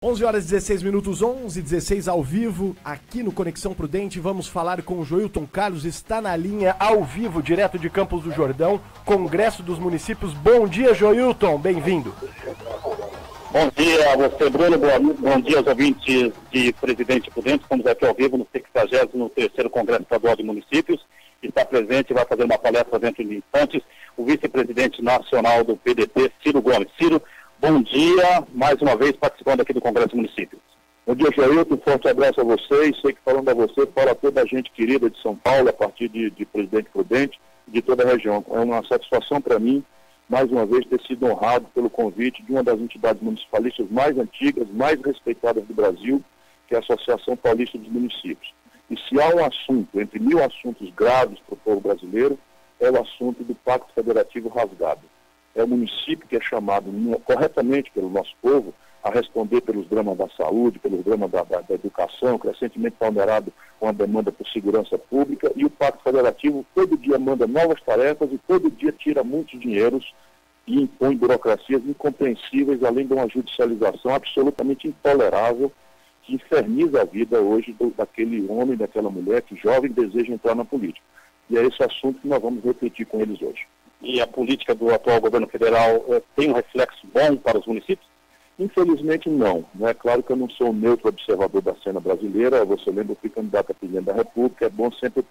11 horas e 16 minutos, 11h16 ao vivo, aqui no Conexão Prudente. Vamos falar com o Joilton Carlos, está na linha ao vivo, direto de Campos do Jordão, Congresso dos Municípios. Bom dia, Joilton, bem-vindo. Bom dia a você, Bruno, bom dia aos ouvintes de Presidente Prudente. Estamos aqui ao vivo no 63º Congresso Estadual de Municípios. Está presente e vai fazer uma palestra dentro de instantes o vice-presidente nacional do PDT, Ciro Gomes. Ciro, bom dia, mais uma vez participando aqui do Congresso de Municípios. Bom dia, Joilton, forte abraço a vocês. Sei que falando a você, fala toda a gente querida de São Paulo, a partir de Presidente Prudente e de toda a região. É uma satisfação para mim, mais uma vez, ter sido honrado pelo convite de uma das entidades municipalistas mais antigas, mais respeitadas do Brasil, que é a Associação Paulista dos Municípios. E se há um assunto, entre 1000 assuntos graves para o povo brasileiro, é o assunto do Pacto Federativo rasgado. É o município que é chamado corretamente pelo nosso povo a responder pelos dramas da saúde, pelos dramas da educação, crescentemente ponderado com a demanda por segurança pública, e o Pacto Federativo todo dia manda novas tarefas e todo dia tira muitos dinheiros e impõe burocracias incompreensíveis, além de uma judicialização absolutamente intolerável que inferniza a vida hoje daquele homem, daquela mulher que jovem deseja entrar na política. E é esse assunto que nós vamos refletir com eles hoje. E a política do atual governo federal tem um reflexo bom para os municípios? Infelizmente não. É claro que eu não sou um neutro observador da cena brasileira. Você lembra, eu fui candidato a presidente da República. É bom sempre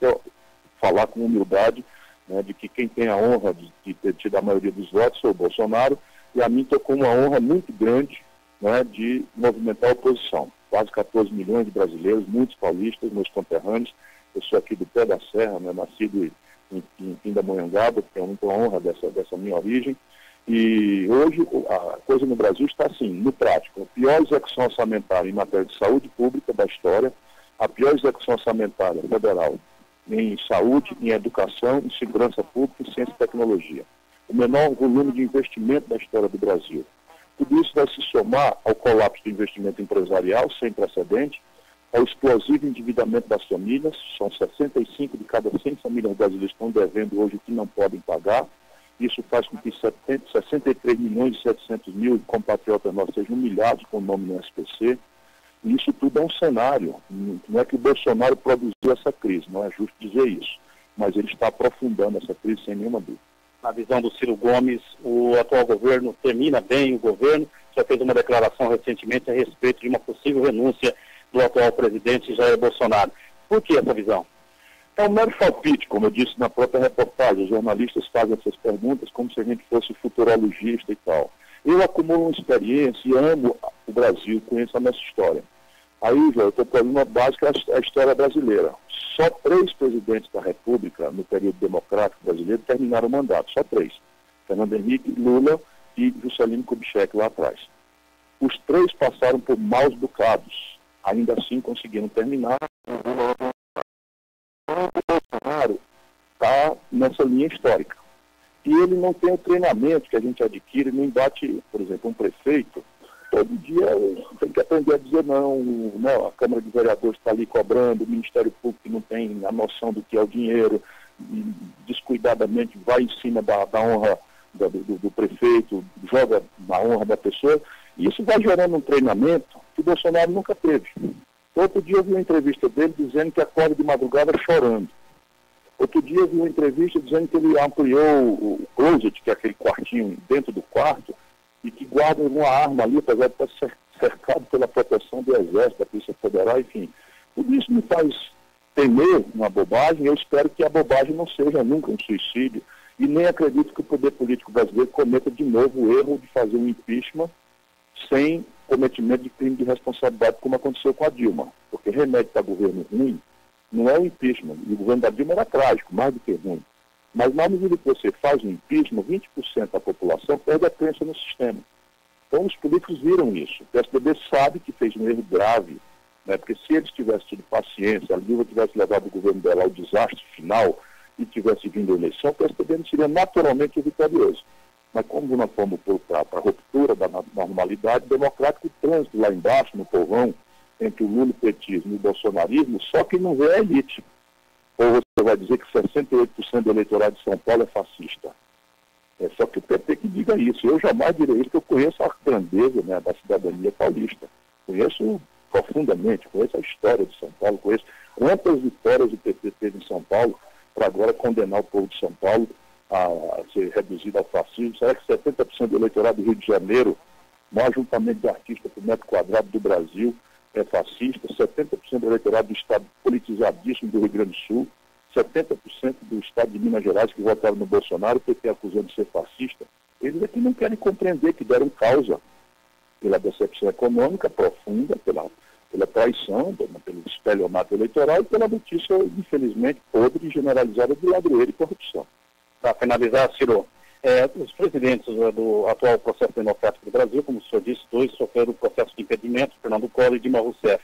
falar com humildade, né, de que quem tem a honra de ter tido a maioria dos votos foi o Bolsonaro, e a mim tocou uma honra muito grande, né, de movimentar a oposição. Quase 14 milhões de brasileiros, muitos paulistas, meus conterrâneos. Eu sou aqui do pé da serra, né, nascido em Pindamonhangaba, que é muita honra dessa minha origem. E hoje a coisa no Brasil está assim, no prático. A pior execução orçamentária em matéria de saúde pública da história, a pior execução orçamentária federal em saúde, em educação, em segurança pública, em ciência e tecnologia. O menor volume de investimento da história do Brasil. Tudo isso vai se somar ao colapso do investimento empresarial sem precedente, ao explosivo endividamento das famílias. São 65 de cada 100 famílias brasileiras que estão devendo hoje o que não podem pagar. Isso faz com que 63 milhões e 700 mil compatriotas nossos sejam humilhados com o nome no SPC. E isso tudo é um cenário. Não é que o Bolsonaro produziu essa crise, não é justo dizer isso. Mas ele está aprofundando essa crise sem nenhuma dúvida. Na visão do Ciro Gomes, o atual governo termina bem o governo. Já fez uma declaração recentemente a respeito de uma possível renúncia do atual presidente Jair Bolsonaro. Por que essa visão? É um mero palpite, como eu disse na própria reportagem. Os jornalistas fazem essas perguntas como se a gente fosse futurologista e tal. Eu acumulo uma experiência e amo o Brasil, conheço a nossa história. Aí, já eu estou falando uma básica, a história brasileira. Só 3 presidentes da República, no período democrático brasileiro, terminaram o mandato. Só 3. Fernando Henrique, Lula e Juscelino Kubitschek lá atrás. Os 3 passaram por maus bocados. Ainda assim conseguiram terminar. O Bolsonaro está nessa linha histórica. E ele não tem o treinamento que a gente adquire no embate, por exemplo, um prefeito, todo dia tem que aprender a dizer não, a Câmara de Vereadores está ali cobrando, o Ministério Público não tem a noção do que é o dinheiro, e descuidadamente vai em cima da honra do prefeito, joga na honra da pessoa, e isso vai gerando um treinamento que o Bolsonaro nunca teve. Outro dia eu vi uma entrevista dele dizendo que acorda de madrugada chorando. Outro dia eu vi uma entrevista dizendo que ele ampliou o closet, que é aquele quartinho dentro do quarto, e que guarda uma arma ali, apesar de estar cercado pela proteção do Exército, da Polícia Federal, enfim. Tudo isso me faz temer uma bobagem. Eu espero que a bobagem não seja nunca um suicídio, e nem acredito que o poder político brasileiro cometa de novo o erro de fazer um impeachment sem cometimento de crime de responsabilidade, como aconteceu com a Dilma. Porque remédio para governo ruim não é o impeachment. E o governo da Dilma era trágico, mais do que ruim. Mas na medida que você faz um impeachment, 20% da população perde a crença no sistema. Então os políticos viram isso. O PSDB sabe que fez um erro grave, né? Porque se eles tivessem tido paciência, a Dilma tivesse levado o governo dela ao desastre final e tivesse vindo a eleição, o PSDB não seria naturalmente vitorioso. Mas como nós fomos para a ruptura da normalidade democrática, o trânsito lá embaixo, no povão, entre o Lula, o petismo e o bolsonarismo, só que não vê a elite. Ou você vai dizer que 68% do eleitorado de São Paulo é fascista. É só que o PT que diga isso. Eu jamais direi isso, porque eu conheço a grandeza, né, da cidadania paulista. conheço profundamente, conheço a história de São Paulo, conheço quantas vitórias o PT teve em São Paulo para agora condenar o povo de São Paulo a ser reduzido ao fascismo. Será que 70% do eleitorado do Rio de Janeiro, maior ajuntamento de artistas por metro quadrado do Brasil, é fascista? 70% do eleitorado do estado politizadíssimo do Rio Grande do Sul, 70% do estado de Minas Gerais que votaram no Bolsonaro, o PT acusando de ser fascista. Eles aqui não querem compreender que deram causa pela decepção econômica profunda, pela traição, pelo estelionato eleitoral e pela notícia, infelizmente, podre e generalizada de ladroeira e corrupção. Para finalizar, Ciro, os presidentes do atual processo democrático do Brasil, como o senhor disse, 2 sofreram o processo de impedimento, Fernando Collor e Dilma Rousseff.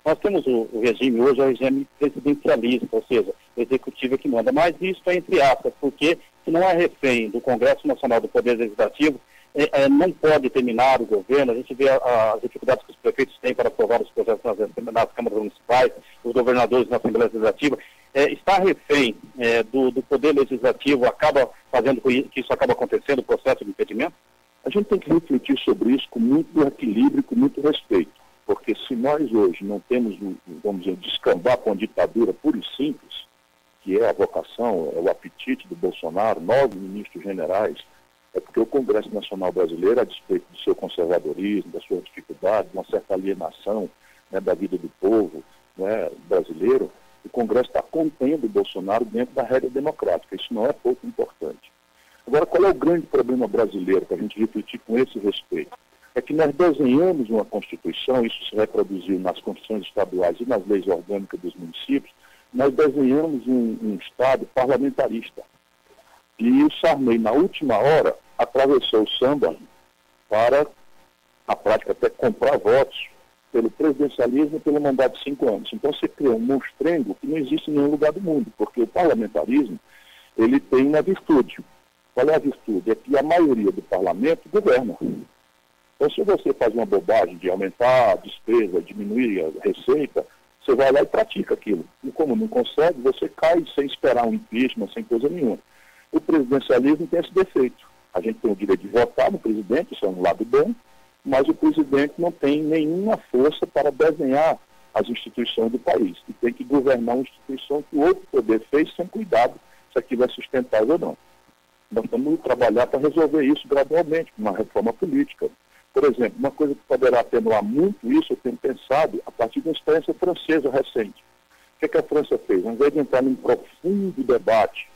Nós temos o regime hoje, é o regime presidencialista, ou seja, o executivo é que manda, mas isso é entre aspas, porque se não é refém do Congresso Nacional do Poder Legislativo, não pode terminar o governo. A gente vê as dificuldades que os prefeitos têm para aprovar os projetos nas câmaras municipais, os governadores na Assembleia Legislativa. Estar refém do Poder Legislativo acaba fazendo com que isso acaba acontecendo, o processo de impedimento? A gente tem que refletir sobre isso com muito equilíbrio e com muito respeito, porque se nós hoje não temos, vamos dizer, descambar com a ditadura pura e simples, que é a vocação, é o apetite do Bolsonaro, 9 ministros generais, é porque o Congresso Nacional Brasileiro, a despeito do seu conservadorismo, da sua dificuldade, de uma certa alienação, né, da vida do povo, né, brasileiro, o Congresso está contendo o Bolsonaro dentro da regra democrática. Isso não é pouco importante. Agora, qual é o grande problema brasileiro, para a gente refletir com esse respeito? É que nós desenhamos uma Constituição, isso se reproduziu nas Constituições estaduais e nas leis orgânicas dos municípios, nós desenhamos um Estado parlamentarista. E o Sarney, na última hora, atravessou o samba para, na prática, até comprar votos pelo presidencialismo e pelo mandato de 5 anos. Então você criou um monstrengo que não existe em nenhum lugar do mundo, porque o parlamentarismo, ele tem uma virtude. Qual é a virtude? É que a maioria do parlamento governa. Então se você faz uma bobagem de aumentar a despesa, diminuir a receita, você vai lá e pratica aquilo. E como não consegue, você cai sem esperar um impeachment, sem coisa nenhuma. O presidencialismo tem esse defeito. A gente tem o direito de votar no presidente, isso é um lado bom, mas o presidente não tem nenhuma força para desenhar as instituições do país. E tem que governar uma instituição que o outro poder fez sem cuidado se aquilo é sustentável ou não. Nós temos que trabalhar para resolver isso gradualmente, com uma reforma política. Por exemplo, uma coisa que poderá atenuar muito isso, eu tenho pensado, a partir da experiência francesa recente. O que a França fez? Ao invés de entrar num profundo debate,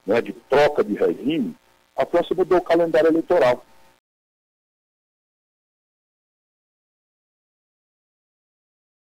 né, de troca de regime, a França mudou o calendário eleitoral.